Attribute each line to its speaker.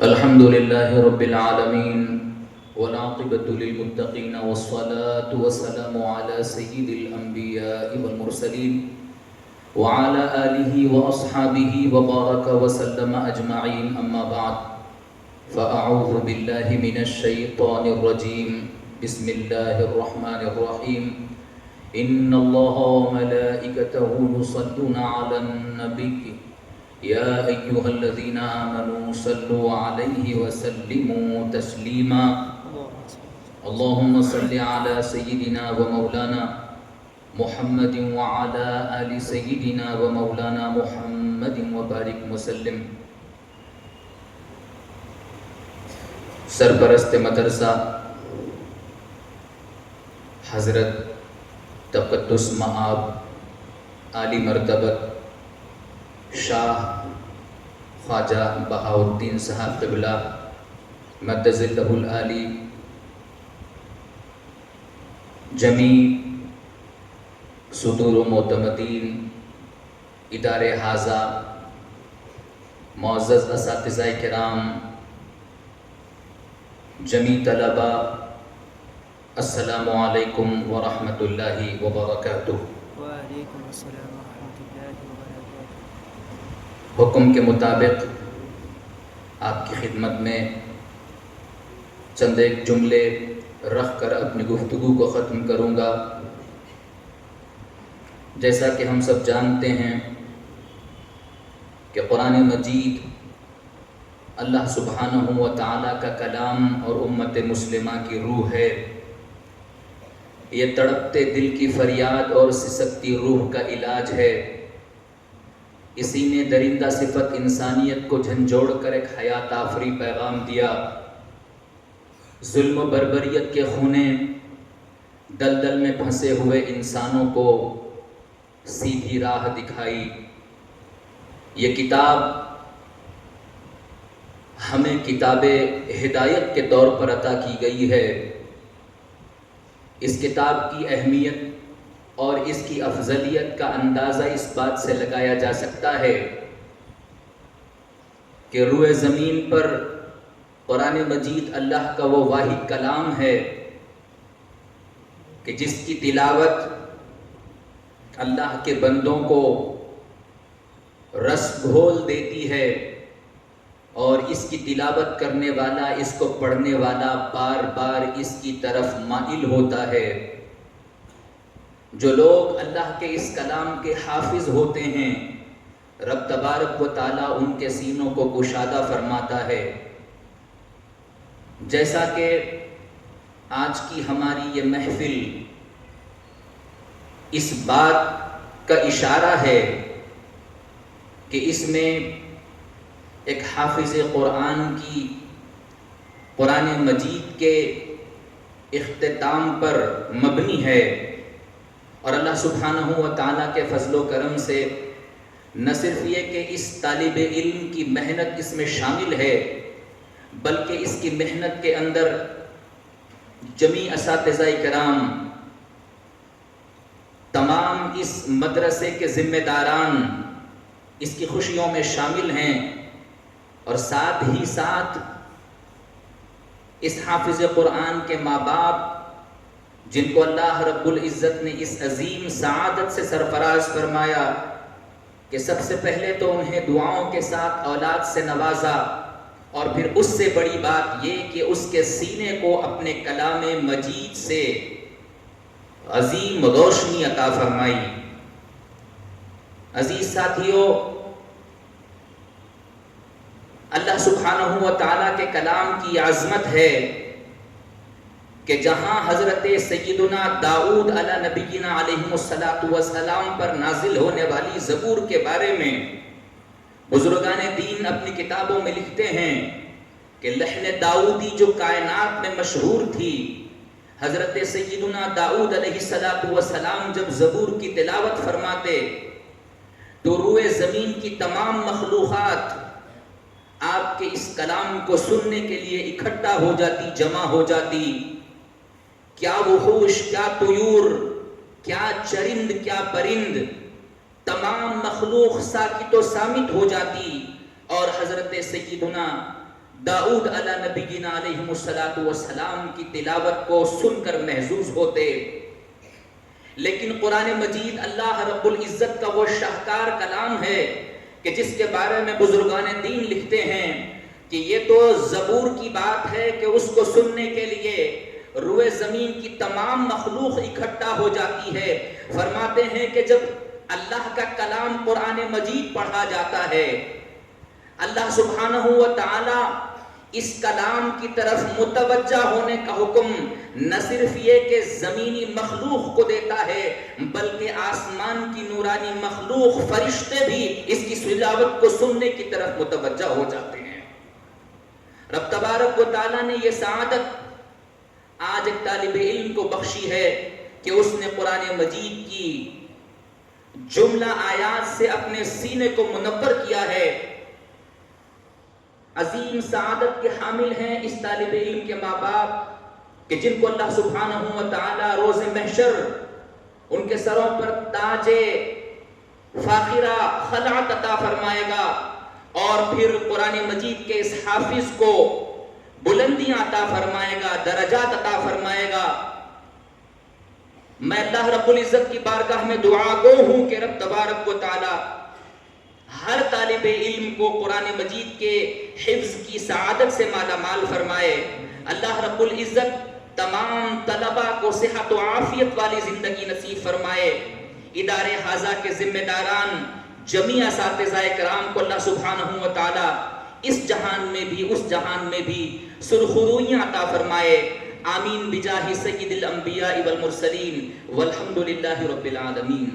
Speaker 1: الحمد لله رب العالمين والعاقبة للمتقين والصلاة والسلام على سيد الأنبياء والمرسلين وعلى آله وأصحابه وبارك وسلم أجمعين. أما بعد فأعوذ بالله من الشيطان الرجيم. بسم الله الرحمن الرحيم. إن الله وملائكته يصلون على النبي يا أيها الذين آمنوا صلوا عليه وسلموا تسليما. اللهم صل على سيدنا ومولانا محمد وعلى آل سيدنا ومولانا محمد وبارك وسلم. سرپرست مدرسہ حضرت تقدس مآب عالی مرتبت شاہ خواجہ بہاؤالدین صاحب قبلہ مد ظلہ العالی، جمیع صدور و معتمدین، ادارے حاضہ، معزز اساتذہ کرام، جمیع طلبہ، السلام علیکم ورحمۃ اللہ وبرکاتہ.
Speaker 2: وعلیکم السلام ورحمۃ اللہ وبرکاتہ.
Speaker 1: حکم کے مطابق آپ کی خدمت میں چند ایک جملے رکھ کر اپنی گفتگو کو ختم کروں گا. جیسا کہ ہم سب جانتے ہیں کہ قرآن مجید اللہ سبحانہ و تعالیٰ کا کلام اور امت مسلمہ کی روح ہے. یہ تڑپتے دل کی فریاد اور سسکتی روح کا علاج ہے. اسی نے درندہ صفت انسانیت کو جھنجھوڑ کر ایک حیات آفری پیغام دیا. ظلم و بربریت کے خونے دلدل میں پھنسے ہوئے انسانوں کو سیدھی راہ دکھائی. یہ کتاب ہمیں کتاب ہدایت کے طور پر عطا کی گئی ہے. اس کتاب کی اہمیت اور اس کی افضلیت کا اندازہ اس بات سے لگایا جا سکتا ہے کہ روئے زمین پر قرآن مجید اللہ کا وہ واحد کلام ہے کہ جس کی تلاوت اللہ کے بندوں کو رس گھول دیتی ہے، اور اس کی تلاوت کرنے والا، اس کو پڑھنے والا بار بار اس کی طرف مائل ہوتا ہے. جو لوگ اللہ کے اس کلام کے حافظ ہوتے ہیں، رب تبارک و تعالیٰ ان کے سینوں کو کشادہ فرماتا ہے. جیسا کہ آج کی ہماری یہ محفل اس بات کا اشارہ ہے کہ اس میں ایک حافظ قرآن کی قرآن مجید کے اختتام پر مبنی ہے، اور اللہ سبحانہ و تعالیٰ کے فضل و کرم سے نہ صرف یہ کہ اس طالب علم کی محنت اس میں شامل ہے، بلکہ اس کی محنت کے اندر جمیع اساتذہ کرام، تمام اس مدرسے کے ذمہ داران اس کی خوشیوں میں شامل ہیں. اور ساتھ ہی ساتھ اس حافظ قرآن کے ماں باپ، جن کو اللہ رب العزت نے اس عظیم سعادت سے سرفراز فرمایا کہ سب سے پہلے تو انہیں دعاؤں کے ساتھ اولاد سے نوازا، اور پھر اس سے بڑی بات یہ کہ اس کے سینے کو اپنے کلام مجید سے عظیم روشنی عطا فرمائی. عزیز ساتھیو، اللہ سبحانہ و تعالیٰ کے کلام کی عظمت ہے کہ جہاں حضرت سیدنا داؤد علی نبینا علیہ السلام پر نازل ہونے والی زبور کے بارے میں بزرگان دین اپنی کتابوں میں لکھتے ہیں کہ لحن داؤدی جو کائنات میں مشہور تھی، حضرت سیدنا داؤد علیہ السلام جب زبور کی تلاوت فرماتے تو روئے زمین کی تمام مخلوقات آپ کے اس کلام کو سننے کے لیے اکٹھا ہو جاتی، جمع ہو جاتی. کیا وحوش، کیا طیور، کیا چرند، کیا پرند، تمام مخلوق ساکت و صامت ہو جاتی اور حضرت سیدنا داؤد علیہ نبینا علیہ السلام کی تلاوت کو سن کر محظوظ ہوتے. لیکن قرآن مجید اللہ رب العزت کا وہ شاہکار کلام ہے کہ جس کے بارے میں بزرگان دین لکھتے ہیں کہ یہ تو زبور کی بات ہے کہ اس کو سننے کے لیے روئے زمین کی تمام مخلوق اکٹھا ہو جاتی ہے. فرماتے ہیں کہ جب اللہ کا کلام قرآن مجید پڑھا جاتا ہے، اللہ سبحانہ و تعالی اس کلام کی طرف متوجہ ہونے کا حکم نہ صرف یہ کہ زمینی مخلوق کو دیتا ہے بلکہ آسمان کی نورانی مخلوق فرشتے بھی اس کی تلاوت کو سننے کی طرف متوجہ ہو جاتے ہیں. رب تبارک و تعالیٰ نے یہ سعادت آج ایک طالب علم کو بخشی ہے کہ اس نے قرآن مجید کی جملہ آیات سے اپنے سینے کو منور کیا ہے. عظیم سعادت کے حامل ہیں اس طالب علم کے ماں باپ کہ جن کو اللہ سبحانہ و تعالی روز محشر ان کے سروں پر تاج فاخرہ خلعت عطا فرمائے گا اور پھر قرآن مجید کے اس حافظ کو بلندیاں عطا فرمائے گا، درجات عطا فرمائے گا. میں اللہ رب العزت کی بارگاہ میں دعا گو ہوں کہ رب تبارک و تعالی ہر طالب علم کو قرآن مجید کے حفظ کی سعادت سے مالا مال فرمائے. اللہ رب العزت تمام طلبہ کو صحت و عافیت والی زندگی نصیب فرمائے. ادارے حاضہ کے ذمہ داران جمیع اساتذہ کرام کو اللہ سبحانہ و تعالی اس جہان میں بھی اس جہان میں بھی سرخرویاں عطا فرمائے. آمین بجاہ سید الانبیاء والمرسلین والحمد للہ رب العالمین.